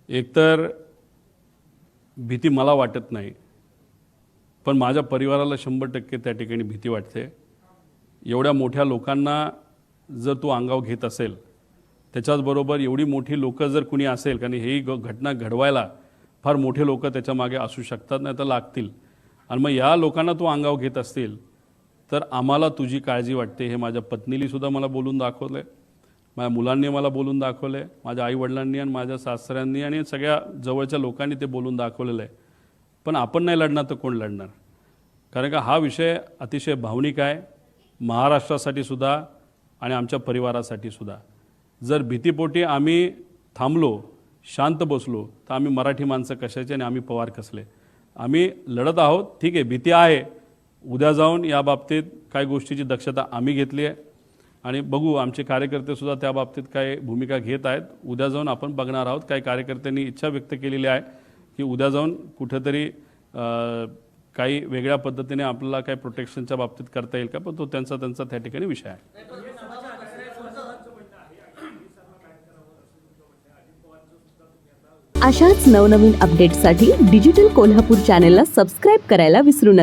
एकतर भीती मला वाटत नाही, पण माझ्या परिवाराला 100% त्या ठिकाणी भीती वाटते। एवढ्या मोठ्या लोकांना जर तू अंगावर घेत असेल, त्याच्याचबरोबर एवढी मोठी लोक जर कुणी असेल, कारण ही घटना घडवायला फार मोठे लोक त्याच्या मागे असू शकतात, नाही तर लागतील, आणि मग या लोकांना तू अंगावर घेत असतील तर आम्हाला तुझी काळजी वाटते। हे माझ्या पत्नीली सुद्धा मला बोलून दाखवलं, माझ्या मुलांनी मला बोलून दाखवलं, माझ्या आईवडिलांनी आणि माझ्या सासऱ्यांनी आणि सगळ्या जवळच्या लोकांनी ते बोलून दाखवलेलं आहे। पण आपण नाही लढणार तर कोण लढणार? कारण का हा विषय अतिशय भावनिक आहे, महाराष्ट्रासाठी सुद्धा आणि आमच्या परिवारासाठी सुद्धा। जर भीतीपोटी आम्ही थांबलो, शांत बसलो, तर आम्ही मराठी माणसं कशाचे आणि आम्ही पवार कसले? आम्ही लढत आहोत, ठीक आहे, भीती आहे। उद्या जाऊन या बाबतीत काही गोष्टीची दक्षता आम्ही घेतली आहे आणि बघू आमचे कार्यकर्ते सुद्धा त्या बाबतीत काय भूमिका घेत आहेत। उद्या जाऊन आपण बघणार आहोत। काही कार्यकर्त्यांनी इच्छा व्यक्त केलेली आहे की उद्या जाऊन कुठेतरी काही वेगळ्या पद्धतीने आपल्याला काही प्रोटेक्शनच्या बाबतीत करता येईल का, पण तो त्यांचा त्या ठिकाणी विषय आहे। अशाच नवनवीन अपडेट्ससाठी डिजिटल कोल्हापूर चॅनेलला सबस्क्राईब करायला विसरू नका।